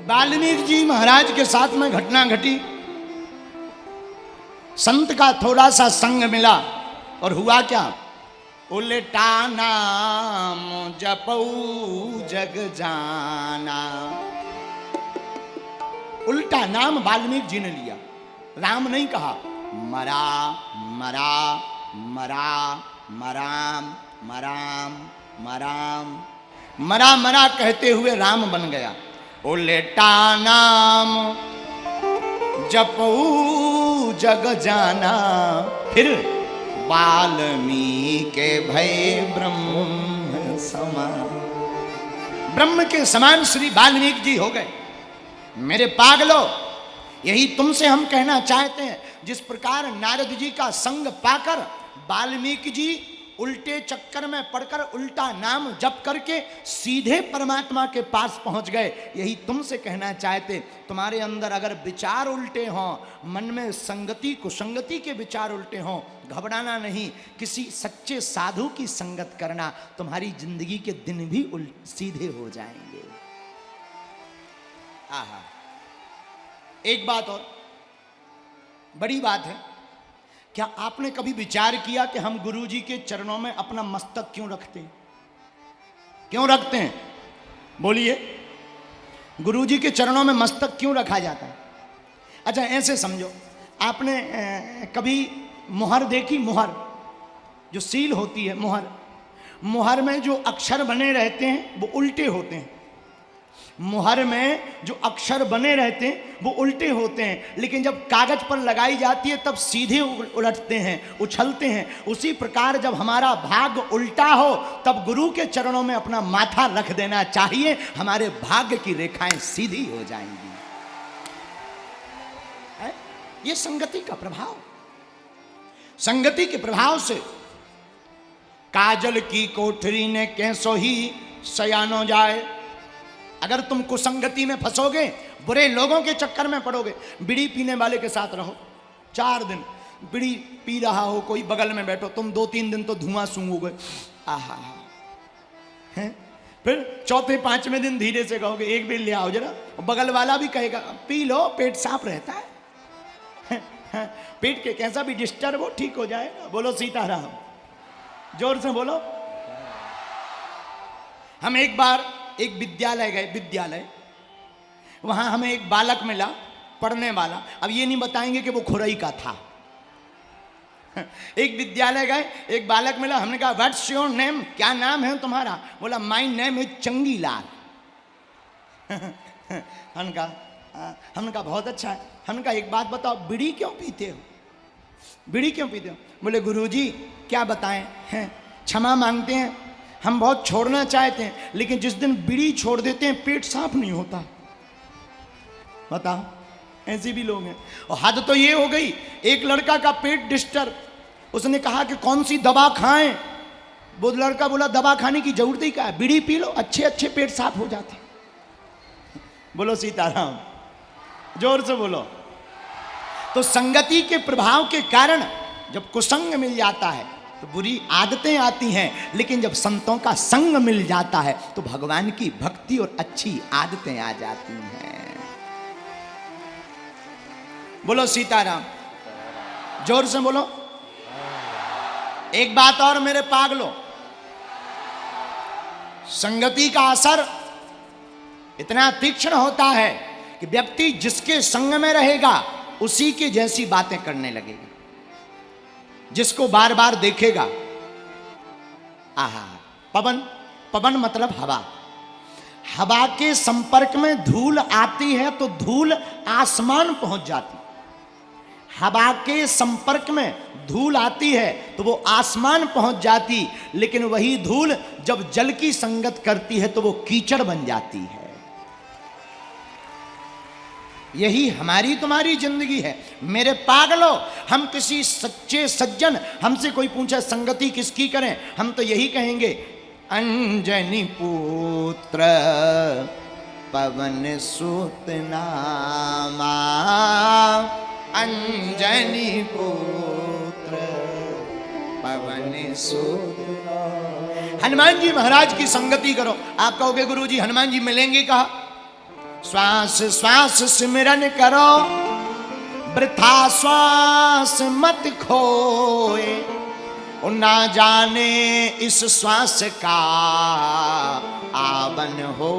वाल्मीकि जी महाराज के साथ में घटना घटी। संत का थोड़ा सा संग मिला और हुआ क्या, उल्टा नाम जपऊ जग जाना। उल्टा नाम वाल्मीकि जी ने लिया, राम नहीं कहा। मरा मरा मरा मराम मराम मराम मरा मरा कहते हुए राम बन गया। उल्टा नाम जपऊ जग जाना, फिर वाल्मीकि भय ब्रह्म समान। ब्रह्म के समान श्री वाल्मीकि जी हो गए। मेरे पागलो, यही तुमसे हम कहना चाहते हैं। जिस प्रकार नारद जी का संग पाकर वाल्मीकि जी उल्टे चक्कर में पड़कर उल्टा नाम जप करके सीधे परमात्मा के पास पहुंच गए, यही तुमसे कहना चाहते। तुम्हारे अंदर अगर विचार उल्टे हों, मन में संगति कुसंगति के विचार उल्टे हों, घबराना नहीं, किसी सच्चे साधु की संगत करना, तुम्हारी जिंदगी के दिन भी सीधे हो जाएंगे। आहा, एक बात और बड़ी बात है, क्या आपने कभी विचार किया कि हम गुरु जी के चरणों में अपना मस्तक क्यों रखते हैं? क्यों रखते हैं? बोलिए, गुरु जी के चरणों में मस्तक क्यों रखा जाता है? अच्छा ऐसे समझो, आपने कभी मुहर देखी? मुहर जो सील होती है, मुहर, मुहर में जो अक्षर बने रहते हैं वो उल्टे होते हैं। मुहर में जो अक्षर बने रहते हैं वो उल्टे होते हैं, लेकिन जब कागज पर लगाई जाती है तब सीधे उलटते हैं, उछलते हैं। उसी प्रकार जब हमारा भाग्य उल्टा हो तब गुरु के चरणों में अपना माथा रख देना चाहिए, हमारे भाग्य की रेखाएं सीधी हो जाएंगी। ये संगति का प्रभाव, संगति के प्रभाव से काजल की कोठरी ने कैसो ही सयानो जाए। अगर तुम कुसंगति में फंसोगे, बुरे लोगों के चक्कर में पड़ोगे, बीड़ी पीने वाले के साथ रहो, 4 दिन बीड़ी पी रहा हो, कोई बगल में बैठो, तुम 2-3 दिन तो धुआं सूंघोगे, आहा हैं। फिर चौथे 5वें दिन धीरे से कहोगे एक भी ले आओ जरा, बगल वाला भी कहेगा पी लो, पेट साफ रहता है। पेट के कैसा भी डिस्टर्ब हो ठीक हो जाएगा। बोलो सीताराम, जोर से बोलो। हम एक बार एक विद्यालय गए, विद्यालय, वहां हमें एक बालक मिला पढ़ने वाला। अब ये नहीं बताएंगे कि वो खुरई का था। एक विद्यालय गए, एक बालक मिला, हमने कहा व्हाट्स योर नेम, क्या नाम है तुम्हारा? बोला माय नेम इज चंगीलाल। हमने कहा बहुत अच्छा है। हमने कहा एक बात बताओ, बीड़ी क्यों पीते हो? बीड़ी क्यों पीते हो? बोले गुरुजी क्या बताएं, हैं क्षमा मांगते हैं, हम बहुत छोड़ना चाहते हैं, लेकिन जिस दिन बीड़ी छोड़ देते हैं पेट साफ नहीं होता। बताओ, ऐसे भी लोग हैं। और हद तो ये हो गई, एक लड़का का पेट डिस्टर्ब, उसने कहा कि कौन सी दवा खाएं? वो लड़का बोला दवा खाने की जरूरत ही क्या है, बीड़ी पी लो, अच्छे अच्छे पेट साफ हो जाते। बोलो सीताराम, जोर से बोलो। तो संगति के प्रभाव के कारण जब कुसंग मिल जाता है तो बुरी आदतें आती हैं, लेकिन जब संतों का संग मिल जाता है तो भगवान की भक्ति और अच्छी आदतें आ जाती हैं। बोलो सीताराम, जोर से बोलो। एक बात और मेरे पागलो, संगति का असर इतना तीक्ष्ण होता है कि व्यक्ति जिसके संग में रहेगा उसी की जैसी बातें करने लगेगा, जिसको बार बार देखेगा। आहा, पवन, पवन मतलब हवा। हवा के संपर्क में धूल आती है तो धूल आसमान पहुंच जाती। हवा के संपर्क में धूल आती है तो वो आसमान पहुंच जाती, लेकिन वही धूल जब जल की संगत करती है तो वो कीचड़ बन जाती है। यही हमारी तुम्हारी जिंदगी है मेरे पागलो। हम किसी सच्चे सज्जन, हमसे कोई पूछे संगति किसकी करें, हम तो यही कहेंगे अंजनी पुत्र पवन सुत नामा, अंजनी पुत्र पवन सुत। हनुमान जी महाराज की संगति करो। आप कहोगे गुरु जी हनुमान जी मिलेंगे कहाँ? श्वास श्वास सिमरन करो, वृथा श्वास मत खोए, ना जाने इस श्वास का आवन हो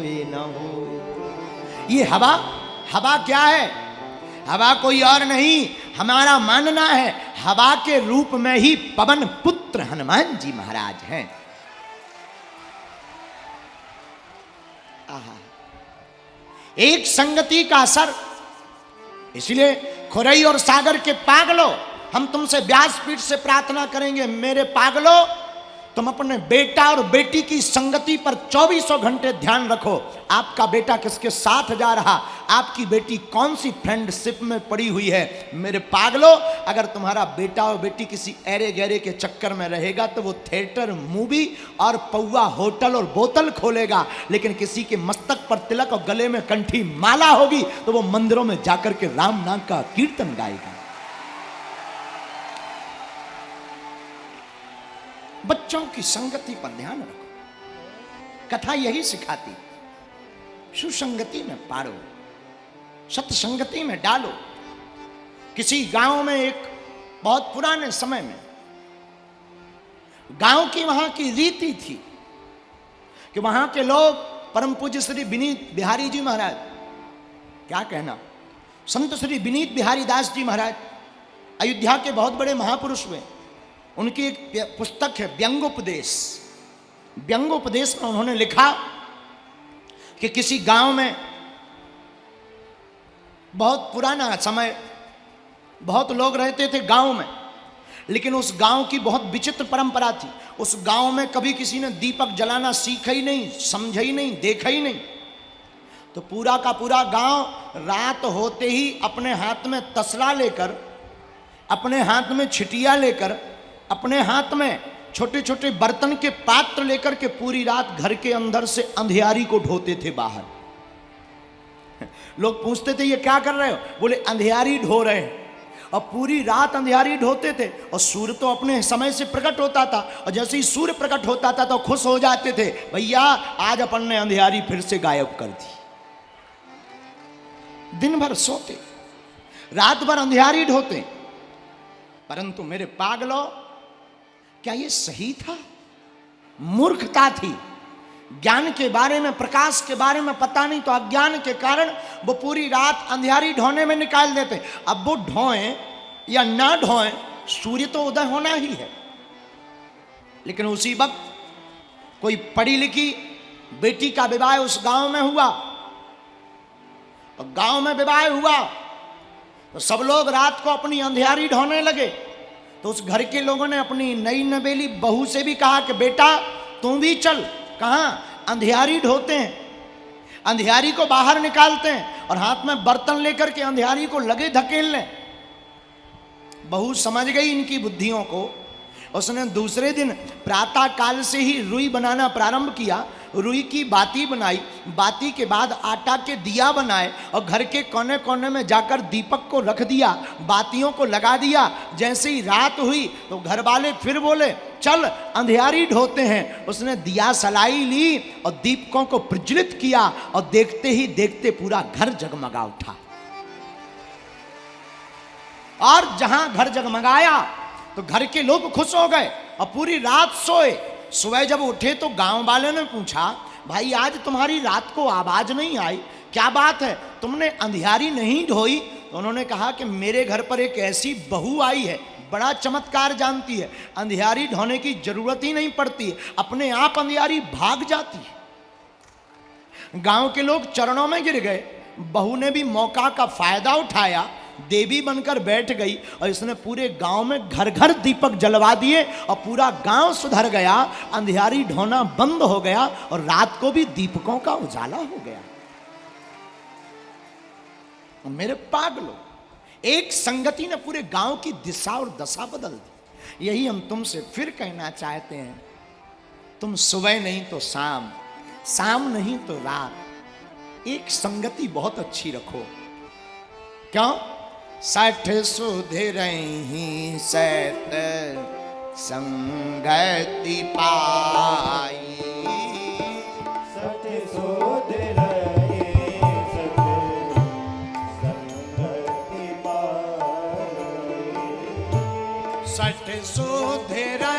न हो। ये हवा, हवा क्या है? हवा कोई और नहीं, हमारा मानना है हवा के रूप में ही पवन पुत्र हनुमान जी महाराज हैं। आहा, एक संगति का असर। इसलिए खुरई और सागर के पागलों, हम तुमसे व्यासपीठ से प्रार्थना करेंगे, मेरे पागलों, तुम अपने बेटा और बेटी की संगति पर 2400 घंटे ध्यान रखो। आपका बेटा किसके साथ जा रहा, आपकी बेटी कौन सी फ्रेंडशिप में पड़ी हुई है। मेरे पागलों, अगर तुम्हारा बेटा और बेटी किसी ऐरे गहरे के चक्कर में रहेगा तो वो थिएटर, मूवी और पौवा होटल और बोतल खोलेगा, लेकिन किसी के मस्तक पर तिलक और गले में कंठी माला होगी तो वो मंदिरों में जाकर के राम नाम का कीर्तन गाएगा। बच्चों की संगति पर ध्यान रखो। कथा यही सिखाती, सुसंगति में पारो, सत्संगति में डालो। किसी गांव में एक बहुत पुराने समय में गांव की वहां की रीति थी कि वहां के लोग परम पूज्य श्री विनीत बिहारी जी महाराज, क्या कहना, संत श्री विनीत बिहारी दास जी महाराज अयोध्या के बहुत बड़े महापुरुष हुए। उनकी एक पुस्तक है व्यंगोपदेश। व्यंगोपदेश में उन्होंने लिखा कि किसी गांव में, बहुत पुराना समय, बहुत लोग रहते थे गांव में, लेकिन उस गांव की बहुत विचित्र परंपरा थी। उस गांव में कभी किसी ने दीपक जलाना सीखा ही नहीं, समझा ही नहीं, देखा ही नहीं। तो पूरा का पूरा गांव रात होते ही अपने हाथ में तसला लेकर, अपने हाथ में छिटिया लेकर, अपने हाथ में छोटे छोटे बर्तन के पात्र लेकर के पूरी रात घर के अंदर से अंधियारी को ढोते थे बाहर। लोग पूछते थे ये क्या कर रहे हो, बोले अंधियारी ढो रहे हैं। और पूरी रात अंधियारी ढोते थे और सूर्य तो अपने समय से प्रकट होता था, और जैसे ही सूर्य प्रकट होता था तो खुश हो जाते थे, भैया आज अपन ने अंधियारी फिर से गायब कर दी। दिन भर सोते, रात भर अंधियारी ढोते। परंतु मेरे पागलों, क्या ये सही था? मूर्खता थी। ज्ञान के बारे में, प्रकाश के बारे में पता नहीं, तो अज्ञान के कारण वो पूरी रात अंधियारी ढोने में निकाल देते। अब वो ढोएं या ना ढोएं, सूर्य तो उदय होना ही है। लेकिन उसी वक्त कोई पढ़ी लिखी बेटी का विवाह उस गांव में हुआ, और गांव में विवाह हुआ तो सब लोग रात को अपनी अंधियारी ढोने लगे। तो उस घर के लोगों ने अपनी नई नवेली बहू से भी कहा कि बेटा तुम भी चल। कहाँ? अंधियारी ढोते हैं, अंधियारी को बाहर निकालते हैं और हाथ में बर्तन लेकर के अंधियारी को लगे धकेलने। बहू समझ गई इनकी बुद्धियों को। उसने दूसरे दिन प्रातः काल से ही रुई बनाना प्रारंभ किया। रुई की बाती बनाई, बाती के बाद आटा के दिया बनाए और घर के कोने कोने में जाकर दीपक को रख दिया, बातियों को लगा दिया। जैसे ही रात हुई तो घर वाले फिर बोले चल अंधियारी ढोते हैं। उसने दिया सलाई ली और दीपकों को प्रज्वलित किया और देखते ही देखते पूरा घर जगमगा उठा। और जहां घर जगमगाया तो घर के लोग खुश हो गए और पूरी रात सोए। सुबह जब उठे तो गांव वाले ने पूछा, भाई आज तुम्हारी रात को आवाज नहीं आई, क्या बात है, तुमने अंधियारी नहीं ढोई? तो उन्होंने कहा कि मेरे घर पर एक ऐसी बहू आई है, बड़ा चमत्कार जानती है, अंधियारी ढोने की जरूरत ही नहीं पड़ती, अपने आप अंधियारी भाग जाती है। गांव के लोग चरणों में गिर गए। बहू ने भी मौका का फायदा उठाया, देवी बनकर बैठ गई और इसने पूरे गांव में घर घर दीपक जलवा दिए और पूरा गांव सुधर गया। अंधियारी ढोना बंद हो गया और रात को भी दीपकों का उजाला हो गया। मेरे पागलों, एक संगति ने पूरे गांव की दिशा और दशा बदल दी। यही हम तुमसे फिर कहना चाहते हैं, तुम सुबह नहीं तो शाम, शाम नहीं तो रात, एक संगति बहुत अच्छी रखो। क्यों? 60 सुधरहि सैत संगति पाई, 60 सुधरहि हेरा